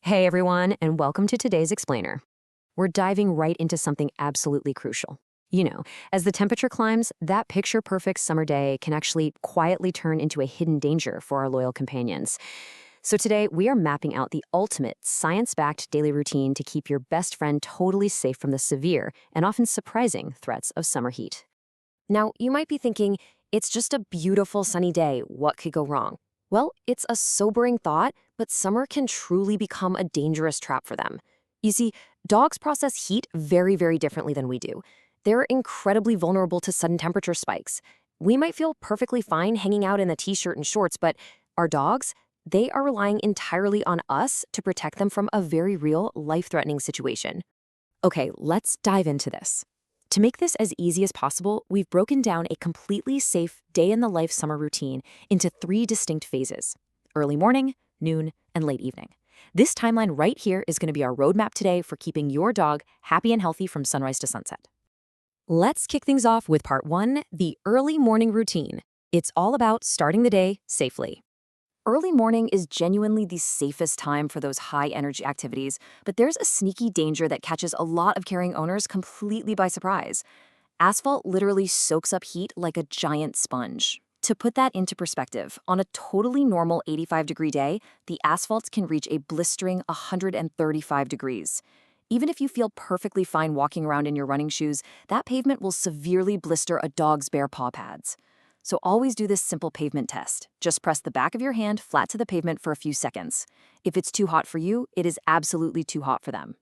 Hey everyone, and welcome to today's Explainer. We're diving right into something absolutely crucial. As the temperature climbs, that picture-perfect summer day can actually quietly turn into a hidden danger for our loyal companions. So today, we are mapping out the ultimate science-backed daily routine to keep your best friend totally safe from the severe and often surprising threats of summer heat. Now, you might be thinking, it's just a beautiful sunny day. What could go wrong? Well, it's a sobering thought, but summer can truly become a dangerous trap for them. You see, dogs process heat very, very differently than we do. They're incredibly vulnerable to sudden temperature spikes. We might feel perfectly fine hanging out in a t-shirt and shorts, but our dogs, they are relying entirely on us to protect them from a very real, life-threatening situation. Okay, let's dive into this. To make this as easy as possible, we've broken down a completely safe day-in-the-life summer routine into 3 distinct phases: early morning, noon, and late evening. This timeline right here is going to be our roadmap today for keeping your dog happy and healthy from sunrise to sunset. Let's kick things off with part 1, the early morning routine. It's all about starting the day safely. Early morning is genuinely the safest time for those high-energy activities, but there's a sneaky danger that catches a lot of caring owners completely by surprise. Asphalt literally soaks up heat like a giant sponge. To put that into perspective, on a totally normal 85-degree day, the asphalt can reach a blistering 135 degrees. Even if you feel perfectly fine walking around in your running shoes, that pavement will severely blister a dog's bare paw pads. So always do this simple pavement test. Just press the back of your hand flat to the pavement for a few seconds. If it's too hot for you, it is absolutely too hot for them.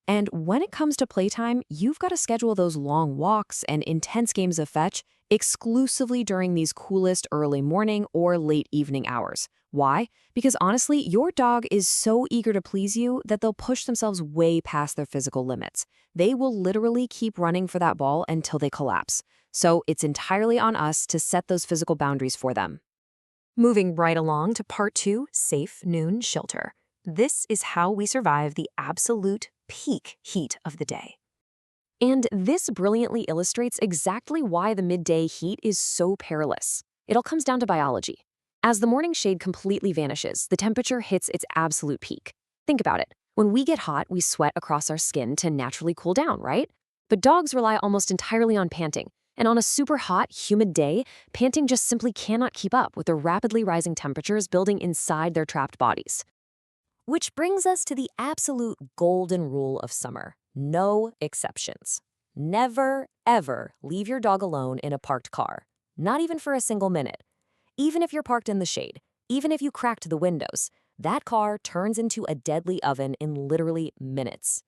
And when it comes to playtime, you've got to schedule those long walks and intense games of fetch exclusively during these coolest early morning or late evening hours. Why? Because honestly, your dog is so eager to please you that they'll push themselves way past their physical limits. They will literally keep running for that ball until they collapse. So it's entirely on us to set those physical boundaries for them. Moving right along to part 2, safe noon shelter. This is how we survive the absolute peak heat of the day. And this brilliantly illustrates exactly why the midday heat is so perilous. It all comes down to biology. As the morning shade completely vanishes, the temperature hits its absolute peak. Think about it. When we get hot, we sweat across our skin to naturally cool down, right? But dogs rely almost entirely on panting. And on a super hot, humid day, panting just simply cannot keep up with the rapidly rising temperatures building inside their trapped bodies. Which brings us to the absolute golden rule of summer: no exceptions. Never, ever leave your dog alone in a parked car. Not even for a single minute. Even if you're parked in the shade, even if you cracked the windows, that car turns into a deadly oven in literally minutes.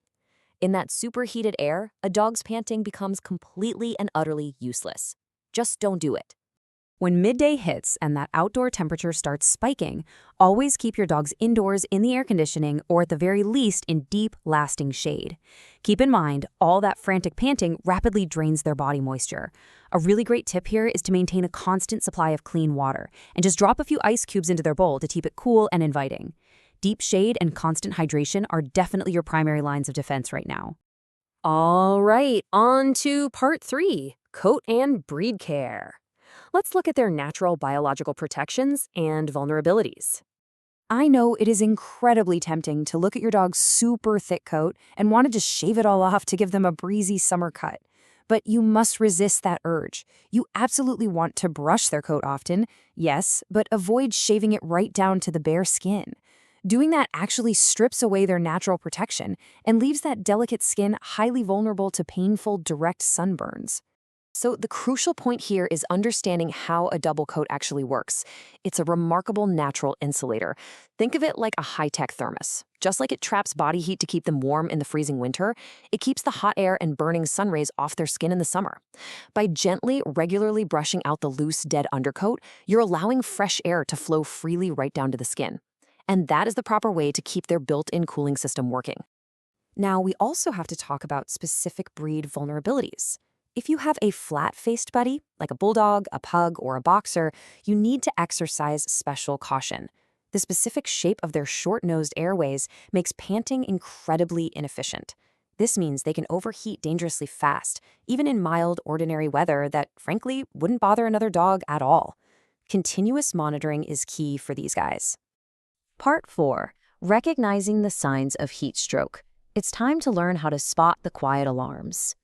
In that superheated air, a dog's panting becomes completely and utterly useless. Just don't do it. When midday hits and that outdoor temperature starts spiking, always keep your dogs indoors in the air conditioning or at the very least in deep, lasting shade. Keep in mind, all that frantic panting rapidly drains their body moisture. A really great tip here is to maintain a constant supply of clean water and just drop a few ice cubes into their bowl to keep it cool and inviting. Deep shade and constant hydration are definitely your primary lines of defense right now. All right, on to part 3, coat and breed care. Let's look at their natural biological protections and vulnerabilities. I know it is incredibly tempting to look at your dog's super thick coat and want to just shave it all off to give them a breezy summer cut. But you must resist that urge. You absolutely want to brush their coat often, yes, but avoid shaving it right down to the bare skin. Doing that actually strips away their natural protection and leaves that delicate skin highly vulnerable to painful, direct sunburns. So the crucial point here is understanding how a double coat actually works. It's a remarkable natural insulator. Think of it like a high-tech thermos. Just like it traps body heat to keep them warm in the freezing winter, it keeps the hot air and burning sun rays off their skin in the summer. By gently, regularly brushing out the loose, dead undercoat, you're allowing fresh air to flow freely right down to the skin. And that is the proper way to keep their built-in cooling system working. Now, we also have to talk about specific breed vulnerabilities. If you have a flat-faced buddy, like a bulldog, a pug, or a boxer, you need to exercise special caution. The specific shape of their short-nosed airways makes panting incredibly inefficient. This means they can overheat dangerously fast, even in mild, ordinary weather that, frankly, wouldn't bother another dog at all. Continuous monitoring is key for these guys. Part 4. Recognizing the signs of heat stroke. It's time to learn how to spot the quiet alarms.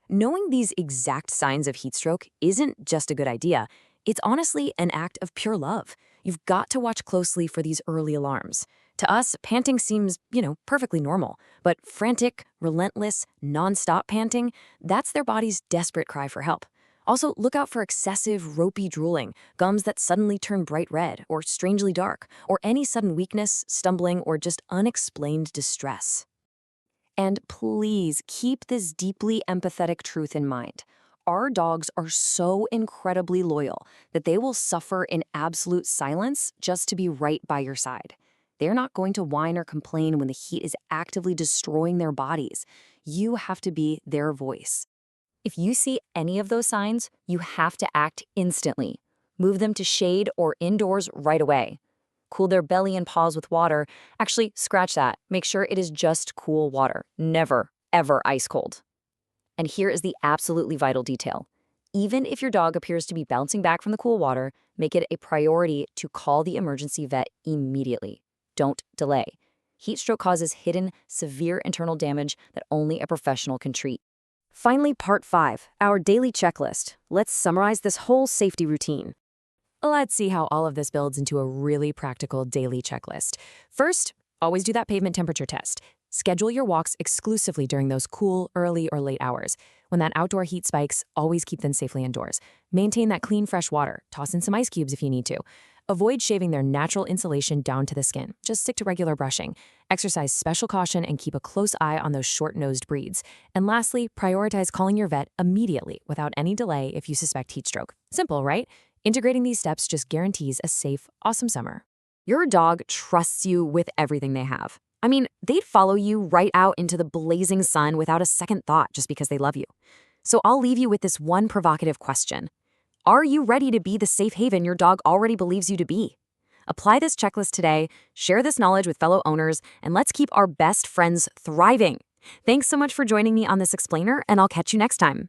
Knowing these exact signs of heat stroke isn't just a good idea. It's honestly an act of pure love. You've got to watch closely for these early alarms. To us, panting seems, perfectly normal. But frantic, relentless, nonstop panting, that's their body's desperate cry for help. Also, look out for excessive, ropey drooling, gums that suddenly turn bright red or strangely dark, or any sudden weakness, stumbling, or just unexplained distress. And please keep this deeply empathetic truth in mind. Our dogs are so incredibly loyal that they will suffer in absolute silence just to be right by your side. They're not going to whine or complain when the heat is actively destroying their bodies. You have to be their voice. If you see any of those signs, you have to act instantly. Move them to shade or indoors right away. Cool their belly and paws with water. Actually, scratch that. Make sure it is just cool water. Never, ever ice cold. And here is the absolutely vital detail. Even if your dog appears to be bouncing back from the cool water, make it a priority to call the emergency vet immediately. Don't delay. Heat stroke causes hidden, severe internal damage that only a professional can treat. Finally, part 5, our daily checklist. Let's summarize this whole safety routine. Let's see how all of this builds into a really practical daily checklist. First, always do that pavement temperature test. Schedule your walks exclusively during those cool, early, or late hours. When that outdoor heat spikes, always keep them safely indoors. Maintain that clean, fresh water. Toss in some ice cubes if you need to. Avoid shaving their natural insulation down to the skin. Just stick to regular brushing. Exercise special caution and keep a close eye on those short-nosed breeds. And lastly, prioritize calling your vet immediately without any delay if you suspect heat stroke. Simple, right? Integrating these steps just guarantees a safe, awesome summer. Your dog trusts you with everything they have. I mean, they'd follow you right out into the blazing sun without a second thought just because they love you. So I'll leave you with this one provocative question. Are you ready to be the safe haven your dog already believes you to be? Apply this checklist today, share this knowledge with fellow owners, and let's keep our best friends thriving. Thanks so much for joining me on this explainer, and I'll catch you next time.